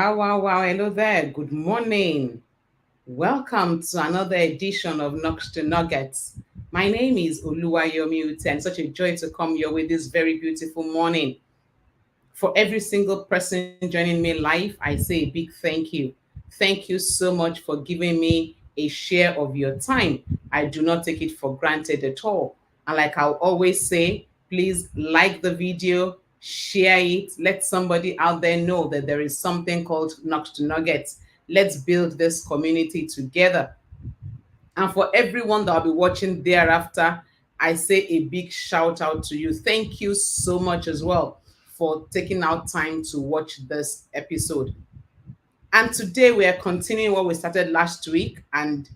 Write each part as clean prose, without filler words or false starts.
Wow. Hello there. Good morning. Welcome to another edition of Knocks to Nuggets. My name is Oluwayomi Ute, and such a joy to come your way this very beautiful morning. For every single person joining me live, I say a big thank you. Thank you so much for giving me a share of your time. I do not take it for granted at all. And like I'll always say, please like the video, share it, let somebody out there know that there is something called Knocks to Nuggets. Let's build this community together. And for everyone that will be watching thereafter, I say a big shout out to you. Thank you so much as well for taking out time to watch this episode. And today we are continuing what we started last week. And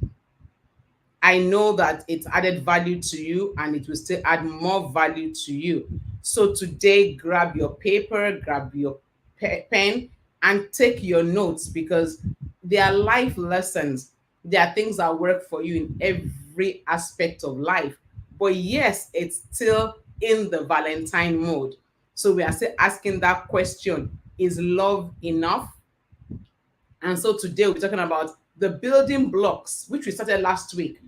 I know that it's added value to you and it will still add more value to you. So today, grab your paper, grab your pen, and take your notes because they are life lessons. There are things that work for you in every aspect of life. But yes, it's still in the Valentine mode. So we are still asking that question, is love enough? And so today we're talking about the building blocks, which we started last week.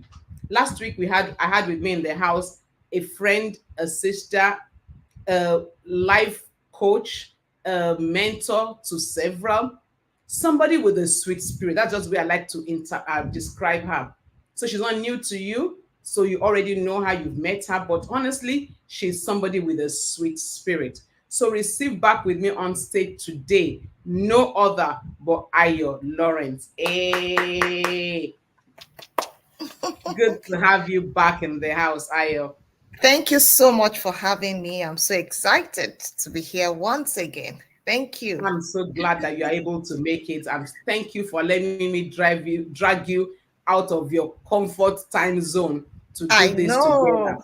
Last week I had with me in the house a friend, a sister, a life coach, a mentor to several, somebody with a sweet spirit. That's just where I like to describe her. So she's not new to you, so you already know her, you've met her, but honestly, she's somebody with a sweet spirit. So receive back with me on stage today, no other but Ayo Lawrence. Hey, good to have you back in the house, Ayo. Thank you so much for having me. I'm so excited to be here once again. Thank you. I'm so glad that you are able to make it, and thank you for letting me drag you out of your comfort time zone to do I this together.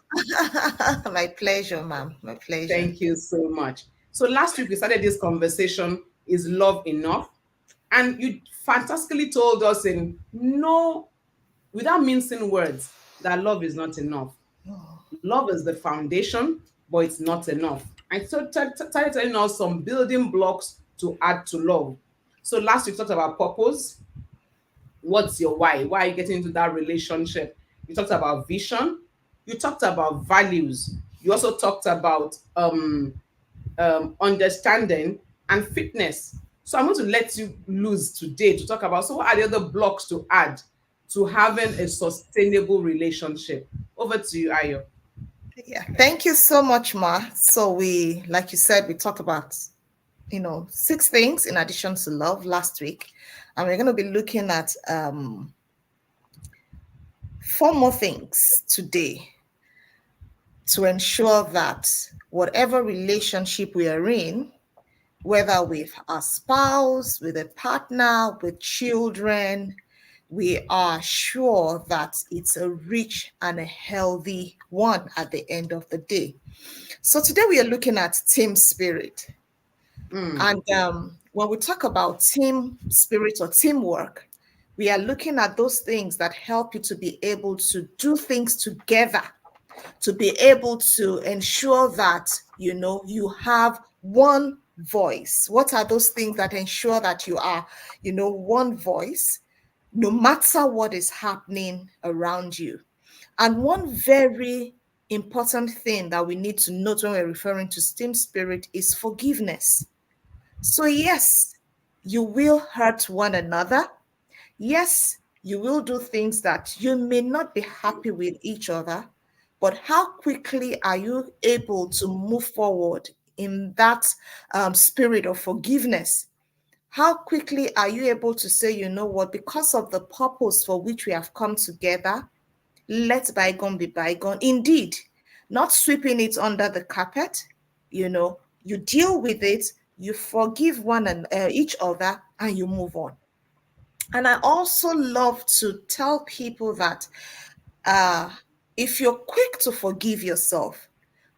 know. My pleasure, ma'am. My pleasure. Thank you so much. So last week we started this conversation, is love enough? And you fantastically told us in no, without mincing words, that love is not enough. Love is the foundation, but it's not enough. And so started telling us some building blocks to add to love. So last week we talked about purpose. What's your why? Why are you getting into that relationship? You talked about vision. You talked about values. You also talked about understanding and fitness. So I'm going to let you loose today to talk about, so what are the other blocks to add to having a sustainable relationship? Over to you, Ayo. Yeah. Thank you so much, Ma. So like you said, we talked about, 6 things in addition to love last week. And we're going to be looking at 4 more things today to ensure that whatever relationship we are in, whether with our spouse, with a partner, with children, we are sure that it's a rich and a healthy one at the end of the day. So today we are looking at team spirit. Mm, And when we talk about team spirit or teamwork, we are looking at those things that help you to be able to do things together, to be able to ensure that you have one voice. What are those things that ensure that you are one voice no matter what is happening around you? And one very important thing that we need to note when we're referring to team spirit is forgiveness. So yes, you will hurt one another. Yes, you will do things that you may not be happy with each other, but how quickly are you able to move forward in that spirit of forgiveness? How quickly are you able to say, you know what, because of the purpose for which we have come together, let bygone be bygone? Indeed, not sweeping it under the carpet, you deal with it, you forgive one and each other, and you move on. And I also love to tell people that uh, if you're quick to forgive yourself,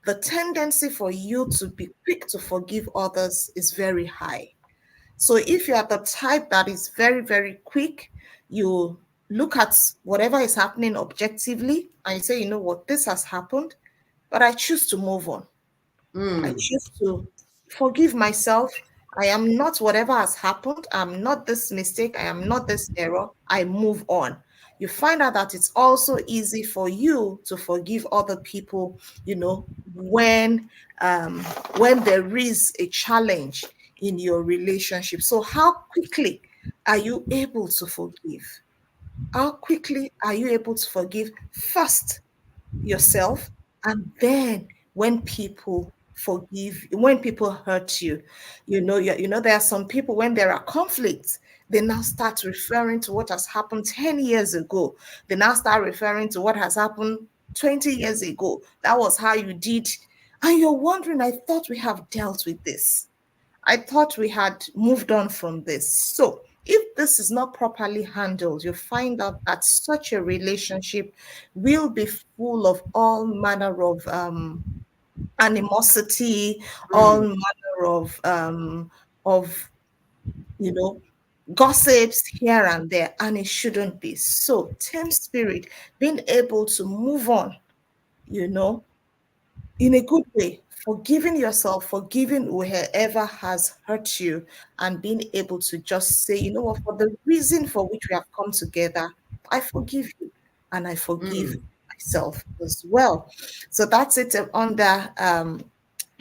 the tendency for you to be quick to forgive others is very high. So if you are the type that is very, very quick, you look at whatever is happening objectively and you say, you know what, this has happened, but I choose to move on. I mm, choose to forgive myself I am not whatever has happened. I'm not this mistake. I am not this error. I move on. You find out that it's also easy for you to forgive other people, when there is a challenge in your relationship. So how quickly are you able to forgive? How quickly are you able to forgive first yourself, and then when people hurt you, there are some people, when there are conflicts, they now start referring to what has happened 10 years ago. They now start referring to what has happened 20 years ago. That was how you did. And you're wondering, I thought we have dealt with this. I thought we had moved on from this. So, if this is not properly handled, you find out that such a relationship will be full of all manner of animosity, all Mm, manner of you know gossips here and there, and it shouldn't be. So, team spirit, being able to move on, you know, in a good way, forgiving yourself, forgiving whoever has hurt you, and being able to just say, you know what, for the reason for which we have come together, I forgive you, and I forgive mm, myself as well. So that's it under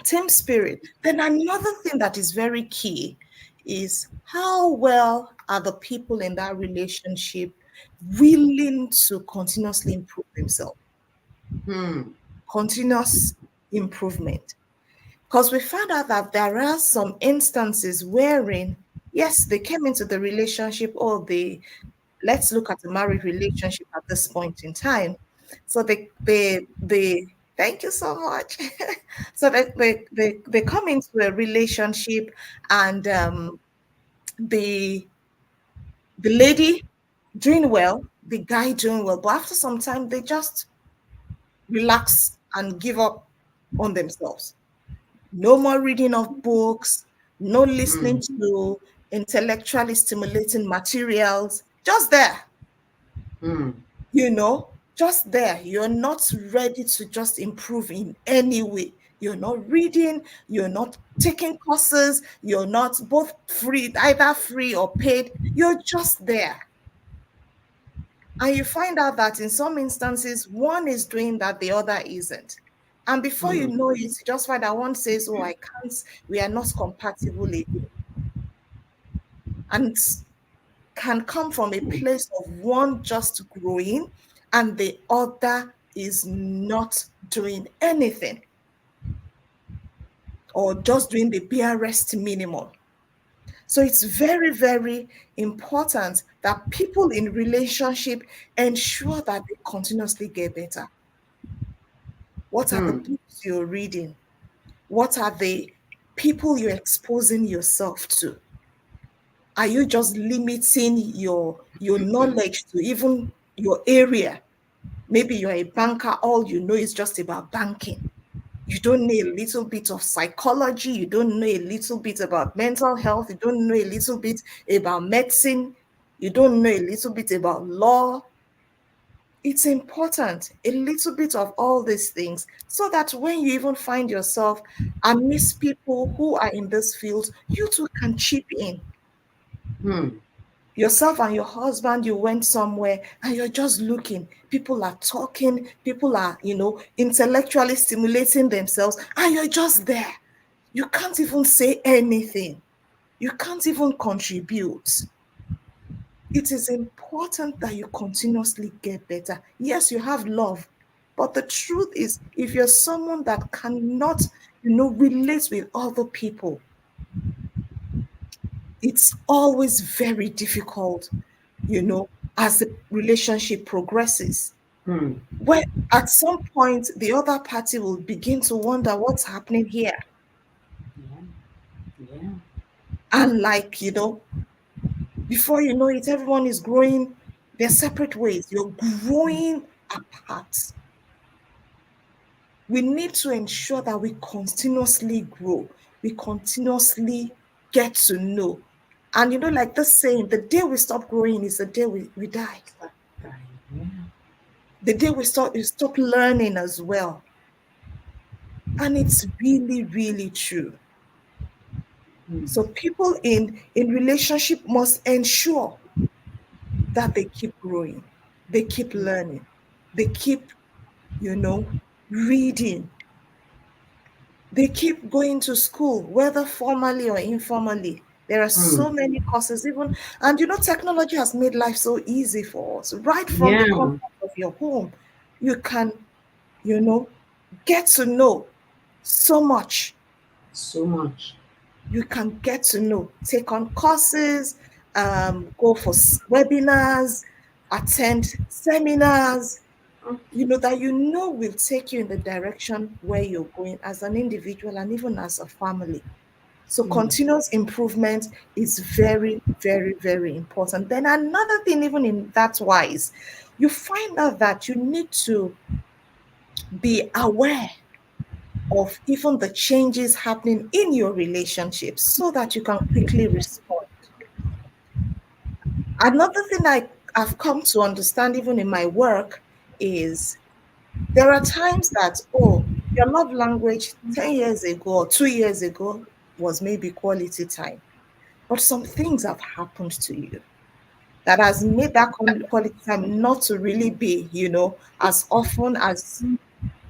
team spirit. Then another thing that is very key is how well are the people in that relationship willing to continuously improve themselves, mm, continuous improvement. Because we found out that there are some instances wherein, yes, they came into the relationship, or let's look at the married relationship at this point in time. So thank you so much. So they come into a relationship, and the lady doing well, the guy doing well, but after some time, they just relax and give up on themselves. No more reading of books, no listening mm, to intellectually stimulating materials. Just there, mm, just there. You're not ready to just improve in any way. You're not reading, you're not taking courses, you're not both free, either free or paid. You're just there. And you find out that in some instances, one is doing that, the other isn't. And before you mm, know it, you just find that one says, oh, I can't, we are not compatible again. And it can come from a place of one just growing and the other is not doing anything, or just doing the barest minimum. So it's very, very important that people in relationship ensure that they continuously get better. What are the mm, books you're reading? What are the people you're exposing yourself to? Are you just limiting your knowledge to even your area? Maybe you're a banker, all you know is just about banking. You don't know a little bit of psychology, you don't know a little bit about mental health, you don't know a little bit about medicine, you don't know a little bit about law. It's important, a little bit of all these things, so that when you even find yourself amidst people who are in this field, you too can chip in. mm, Yourself and your husband, you went somewhere and you're just looking. People are talking, people are, intellectually stimulating themselves, and you're just there. You can't even say anything, you can't even contribute. It is important that you continuously get better. Yes, you have love, but the truth is, if you're someone that cannot, relate with other people, it's always very difficult, as the relationship progresses. mm. Where at some point, the other party will begin to wonder what's happening here. Yeah, yeah. And before you know it, everyone is growing their separate ways. You're growing apart. We need to ensure that we continuously grow, we continuously get to know. And like the saying, the day we stop growing is the day we die. Start dying. Yeah. The day we stop learning as well. And it's really, really true. Mm. So people in relationship must ensure that they keep growing, they keep learning, they keep, you know, reading, they keep going to school, whether formally or informally. There are Mm. so many courses, even, and technology has made life so easy for us. Right from the Yeah. comfort of your home, you can, you know, get to know so much. So much. You can get to know, take on courses, go for webinars, attend seminars, that will take you in the direction where you're going as an individual and even as a family. So Mm. continuous improvement is very, very, very important. Then another thing, even in that wise, you find out that you need to be aware of even the changes happening in your relationships so that you can quickly respond. Another thing I've come to understand even in my work is there are times that, oh, your love language 10 years ago or 2 years ago was maybe quality time, but some things have happened to you that has made that quality time not to really be, as often as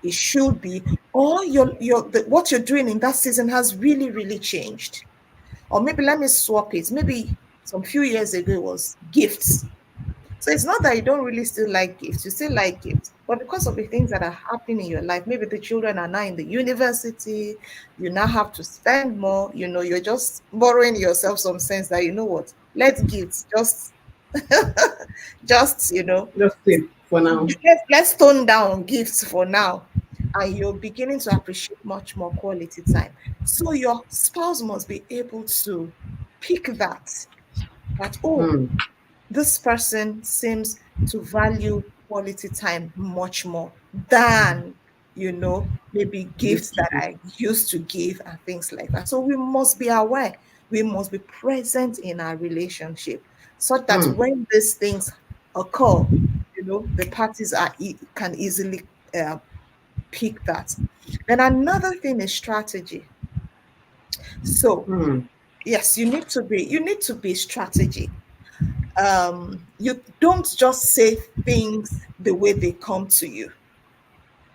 it should be, or what you're doing in that season has really, really changed. Or maybe let me swap it. Maybe some few years ago it was gifts. So it's not that you don't really still like gifts, you still like gifts. But because of the things that are happening in your life, maybe the children are now in the university, you now have to spend more, you're just borrowing yourself some sense that, what, let's gifts, just, Just it for now. let's tone down gifts for now. And you're beginning to appreciate much more quality time. So your spouse must be able to pick that, oh, Mm. this person seems to value quality time much more than maybe gifts Used to that be. I used to give and things like that. So we must be aware, we must be present in our relationship such that Mm. when these things occur, the parties can easily uh, pick that. Then another thing is strategy. So Mm. yes, you need to be strategic. You don't just say things the way they come to you.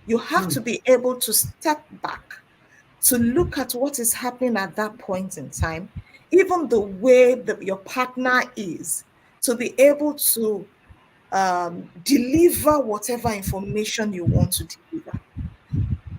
You have Mm. to be able to step back to look at what is happening at that point in time, even the way that your partner is, to be able to deliver whatever information you want to deliver.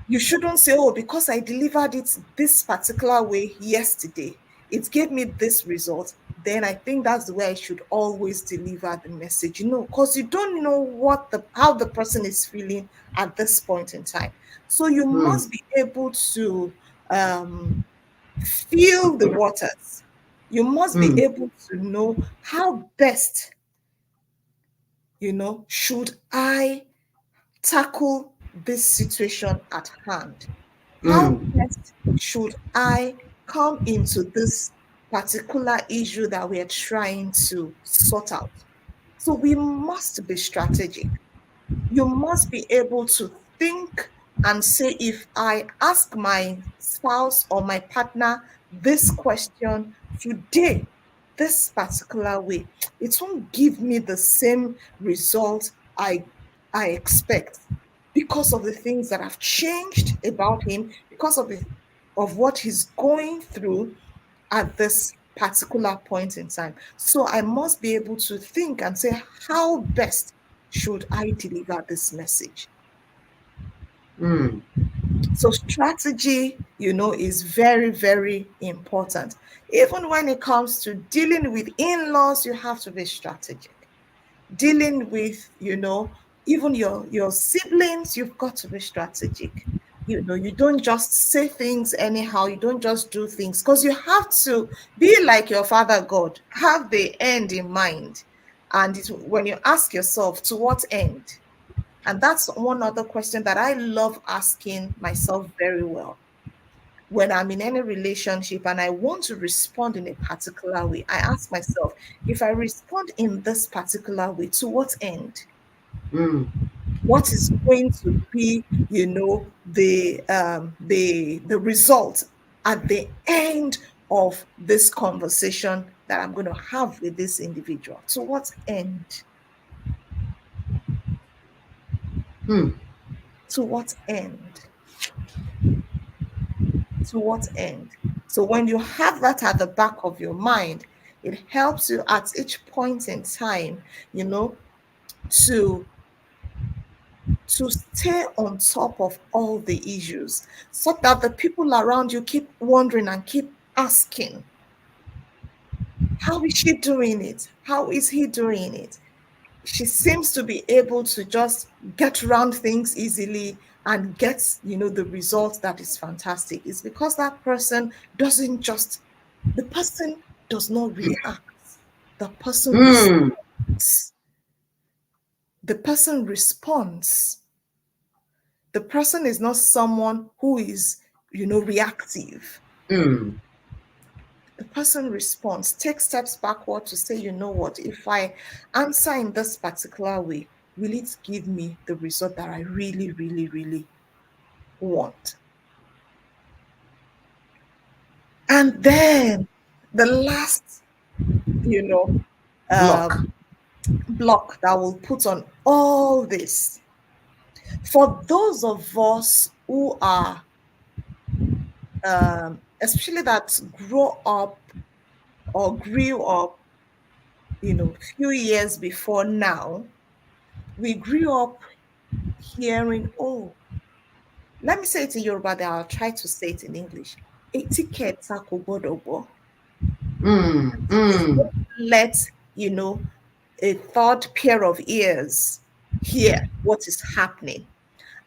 You shouldn't say, oh, because I delivered it this particular way yesterday, it gave me this result. Then I think that's the way I should always deliver the message. Because you don't know how the person is feeling at this point in time. So you Mm. must be able to feel the waters. You must be Mm. able to know how best, should I tackle this situation at hand? How Mm. best should I come into this particular issue that we are trying to sort out? So we must be strategic. You must be able to think and say, if I ask my spouse or my partner this question today, this particular way, it won't give me the same result I expect because of the things that have changed about him, because of what he's going through at this particular point in time. So I must be able to think and say, how best should I deliver this message? Mm. So strategy, is very, very important. Even when it comes to dealing with in-laws, you have to be strategic. Dealing with, even your siblings, you've got to be strategic. You don't just say things anyhow, you don't just do things, because you have to be like your father God, have the end in mind. And when you ask yourself, to what end? And that's one other question that I love asking myself very well. When I'm in any relationship and I want to respond in a particular way, I ask myself, if I respond in this particular way, to what end? Mm. What is going to be, the result at the end of this conversation that I'm going to have with this individual? To what end? Hmm. To what end? To what end? So when you have that at the back of your mind, it helps you at each point in time, you know, to stay on top of all the issues so that the people around you keep wondering and keep asking, how is she doing it? How is he doing it? She seems to be able to just get around things easily and gets, the result that is fantastic. It's because that person doesn't just, the person does not react. The person Hmm. responds. The person responds. The person is not someone who is, reactive. Hmm. The person responds, take steps backward to say, you know what, if I answer in this particular way, will it give me the result that I really, really, really want? And then the last, you know, Block. um, block that will put on all this for those of us who are, especially that grow up or grew up, few years before now, we grew up hearing, oh, let me say it in Yoruba, then I'll try to say it in English. Etiquette kò gbọdọ̀ gbọ́. Hmm. Please Hmm. don't let, a third pair of ears hear what is happening.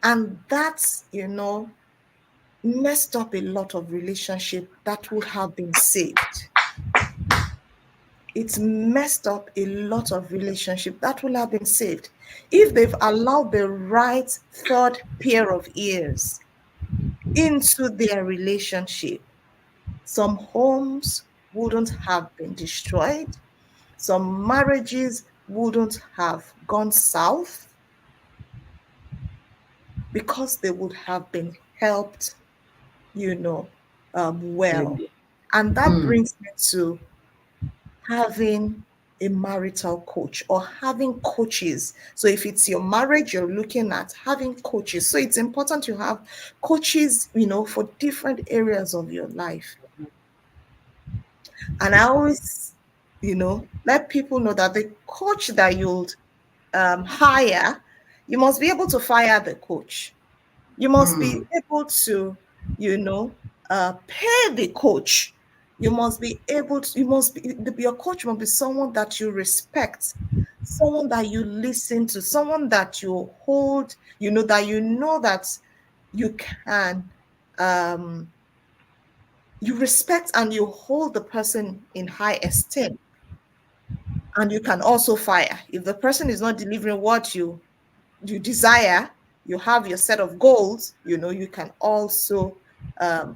And that's, messed up a lot of relationship that would have been saved. It's messed up a lot of relationship that will have been saved if they've allowed the right third pair of ears into their relationship. Some homes wouldn't have been destroyed. Some marriages wouldn't have gone south because they would have been helped, well. Early. And that Hmm. brings me to having a marital coach or having coaches. So if it's your marriage you're looking at, having coaches. So it's important to have coaches, for different areas of your life. And I always, let people know that the coach that you'll hire, you must be able to fire the coach. You must be Hmm. able to, pay the coach. You must be able to, your coach must be someone that you respect, someone that you listen to, someone that you hold, that you can, um, you respect and you hold the person in high esteem. And you can also fire. If the person is not delivering what you desire, you have your set of goals, you can also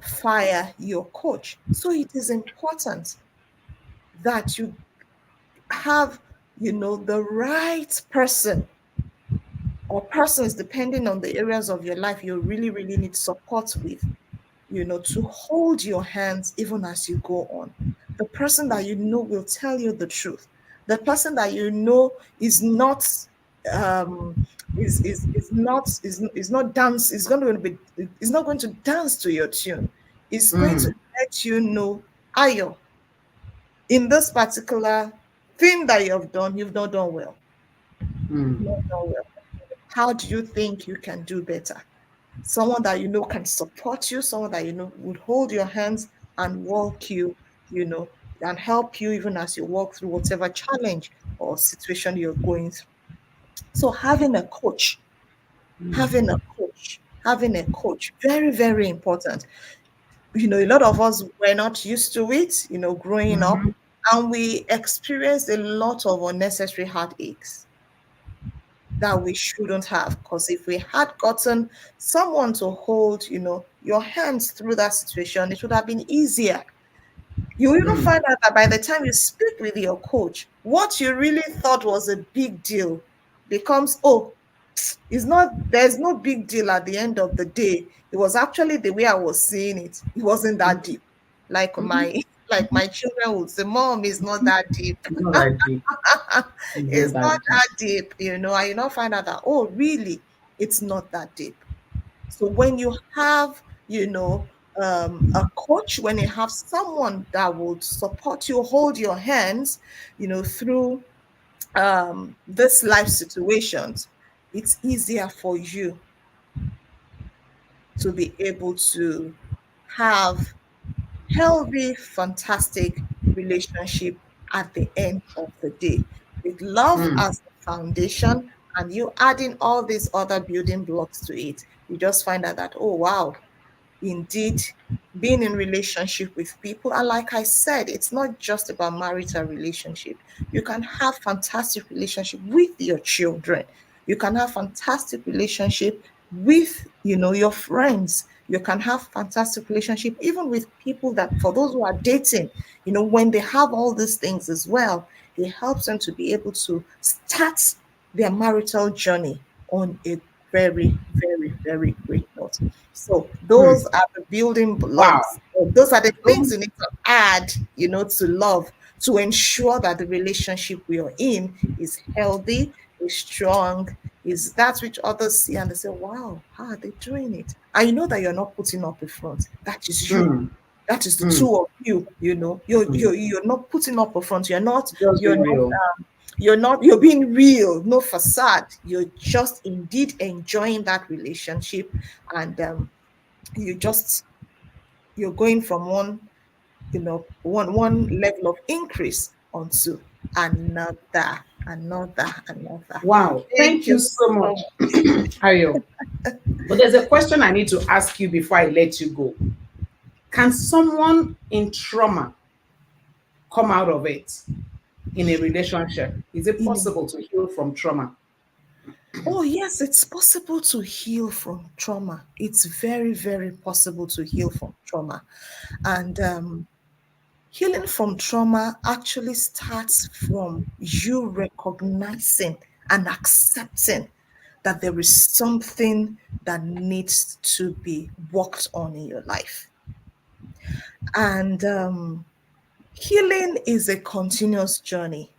fire your coach. So it is important that you have, the right person or persons, depending on the areas of your life you really, really need support with, to hold your hands even as you go on. The person that will tell you the truth. The person that is not is not dance is not going to dance to your tune. Is going Hmm. to let you know, Ayo, in this particular thing that you've not done well. You've Hmm. not done well. How do you think you can do better? Someone that can support you, someone that would hold your hands and walk you, and help you even as you walk through whatever challenge or situation you're going through. So having a coach, very, very important. A lot of us were not used to it, growing up, Hmm. and we experienced a lot of unnecessary heartaches that we shouldn't have. Because if we had gotten someone to hold, your hands through that situation, it would have been easier. You even Hmm. find out that by the time you speak with your coach, what you really thought was a big deal becomes, oh, it's not, there's no big deal at the end of the day. It was actually the way I was seeing it. It wasn't that deep. Like Hmm. Like my children would say, Mom, it's not that deep. It's not that deep. It's not It's not that deep. that deep, and you not find out that, oh, really, it's not that deep. So when you have, a coach, when you have someone that would support you, hold your hands, through this life situations, it's easier for you to be able to have healthy, fantastic relationship at the end of the day, with love Mm, as the foundation, and you adding all these other building blocks to it. You just find out that, oh wow, indeed, being in relationship with people, and like I said, it's not just about marital relationship. You can have fantastic relationship with your children. You can have fantastic relationship with, your friends. You can have fantastic relationship even with people that, for those who are dating, when they have all these things as well, it helps them to be able to start their marital journey on a very, very, very great note. So those mm. are the building Wow. blocks. Those are the things Those, you need to add, to love, to ensure that the relationship we are in is healthy, is strong, is that which others see and they say, wow, how are they doing it? And you know that you're not putting up a front. That is you. mm, That is the mm, two of you, You're mm. you're not putting up a front. You're not, Just you're being not real. you're being real, no facade. You're just indeed enjoying that relationship, and you just you're going from one level of increase onto another. Wow. Thank Thank you you so so much, Ayo. But there's a question I need to ask you before I let you go. Can someone in trauma come out of it in a relationship? Is it much. possible to heal from trauma? Oh, yes, it's possible to heal from trauma. It's very, very possible to heal from trauma. And healing from trauma actually starts from you recognizing and accepting that there is something that needs to be worked on in your life. And healing is a continuous journey.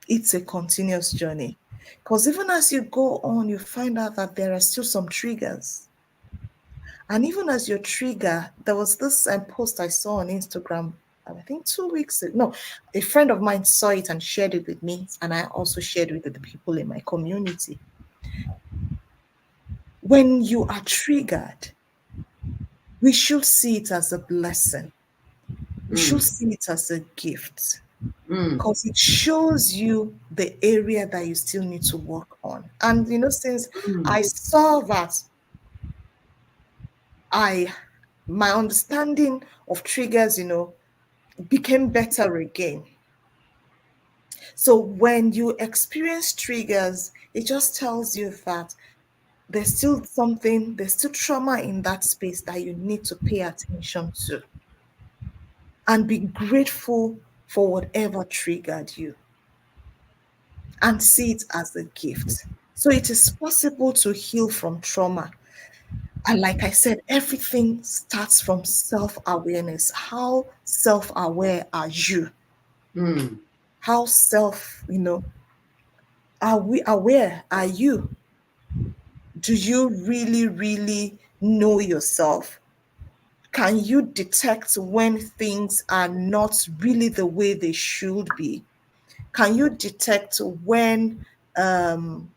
It's a continuous journey. Because even as you go on, you find out that there are still some triggers. And even as your trigger, there was this post I saw on Instagram, I think 2 weeks ago. No, a friend of mine saw it and shared it with me. And I also shared it with the people in my community. When you are triggered, we should see it as a blessing. We should Mm, see it as a gift, mm, because it shows you the area that you still need to work on. And since mm, I saw that, I my understanding of triggers, became better again. So when you experience triggers, it just tells you that there's still trauma in that space that you need to pay attention to, and be grateful for whatever triggered you, and see it as a gift. So it is possible to heal from trauma. And like I said, everything starts from self awareness. How self aware are you? mm, How are we aware? Are you? Do you really, really know yourself? Can you detect when things are not really the way they should be? Can you detect when um,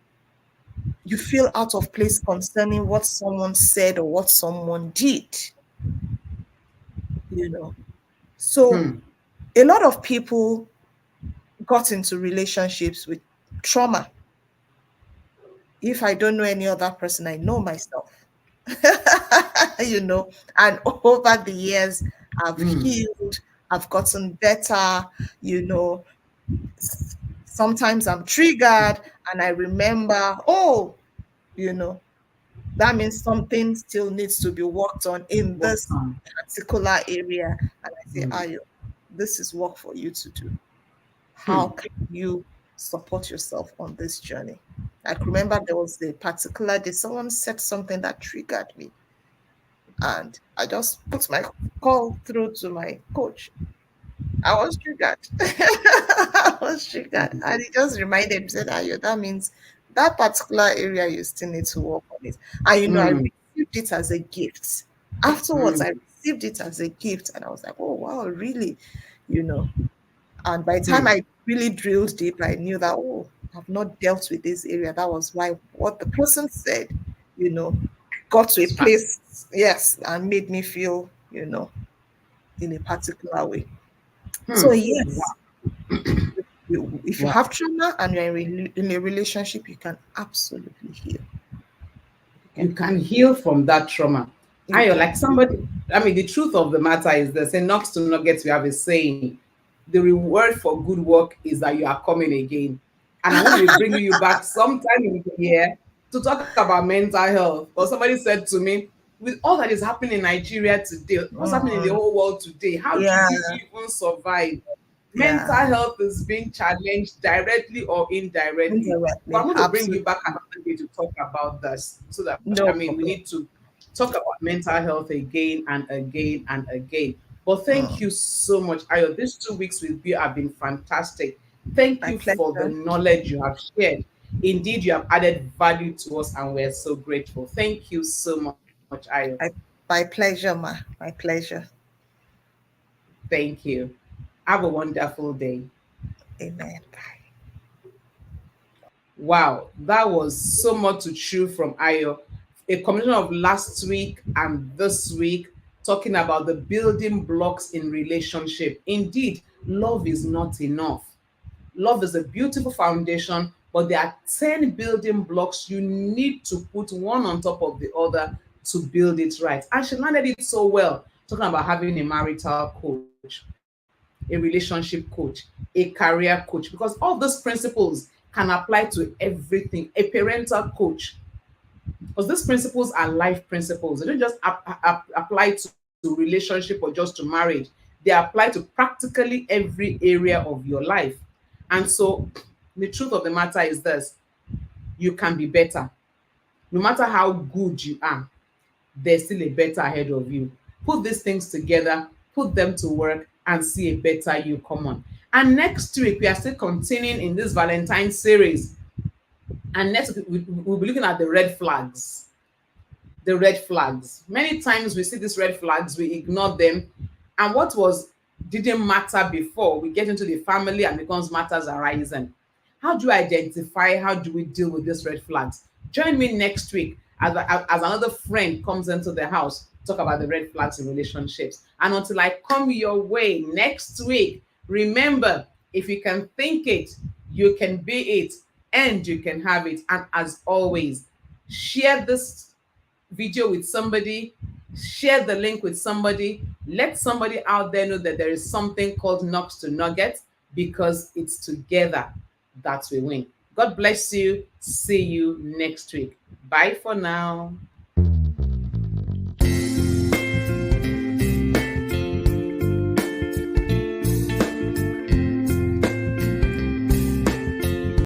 you feel out of place concerning what someone said or what someone did? You know, so mm. a lot of people got into relationships with trauma. If I don't know any other person, I know myself. you know, and over the years, I've Mm. healed, I've gotten better, you know. Sometimes I'm triggered and I remember, oh, you know, that means something still needs to be worked on in Worked this on. particular area. And I say, Mm. Ayo, this is work for you to do. How Hmm. can you support yourself on this journey? I can remember there was a particular day someone said something that triggered me. And I just put my call through to my coach. I was triggered. I was triggered. And he just reminded me, said, Ayo, that means that particular area you still need to work on it. And I Mm, received it as a gift. Afterwards, mm, I received it as a gift. And I was like, oh wow, really? You know. And by the time mm. I really drilled deep, I knew that, oh, I've not dealt with this area. That was why what the person said, you know, got to a It's fine. place, yes, and made me feel, in a particular way. So, yes, Wow. if you Wow. have trauma and you're in a relationship, you can absolutely heal. You You can can heal. heal from that trauma. You I can. like somebody, I mean, the truth of the matter is this, say, knocks to nuggets, we have a saying, the reward for good work is that you are coming again. And I'm going to be bringing you back sometime in the year to talk about mental health. Or somebody said to me, with all that is happening in Nigeria today, what's happening in the Mm, whole world today, how do yeah, we even survive? Mental yeah. health is being challenged directly or indirectly. But I'm Indirectly, going to bring you absolutely. back another day to talk about this so that, I No mean, we problem. need to talk about mental health again and again and again. But thank Mm, you so much, Ayo. These 2 weeks with you have been fantastic. Thank my you for the pleasure. knowledge you have shared. Indeed, you have added value to us, and we're so grateful. Thank you so much, Ayo. My, my pleasure, ma. My pleasure. Thank you. Have a wonderful day. Amen. Bye. Wow, that was so much to chew from Ayo. A combination of last week and this week, talking about the building blocks in relationship. Indeed, love is not enough. Love is a beautiful foundation, but there are 10 building blocks you need to put one on top of the other to build it right. And she landed it so well, talking about having a marital coach, a relationship coach, a career coach, because all those principles can apply to everything. A parental coach, because these principles are life principles. They don't just apply to relationship or just to marriage. They apply to practically every area of your life. And so the truth of the matter is this: you can be better. No matter how good you are, there's still a better ahead of you. Put these things together, put them to work, and see a better you come on. And next week, we are still continuing in this Valentine series. And next week, we'll be looking at the red flags. The red flags. Many times we see these red flags, we ignore them. And what was didn't matter before, we get into the family and becomes matters arising. How do you identify? How do we deal with these red flags? Join me next week as another friend comes into the house, talk about the red flags in relationships. And until I come your way next week, remember, if you can think it, you can be it, and you can have it. And as always, share this video with somebody, share the link with somebody, let somebody out there know that there is something called Knocks to Nuggets, because it's together that we win. God bless you. See you next week. Bye for now.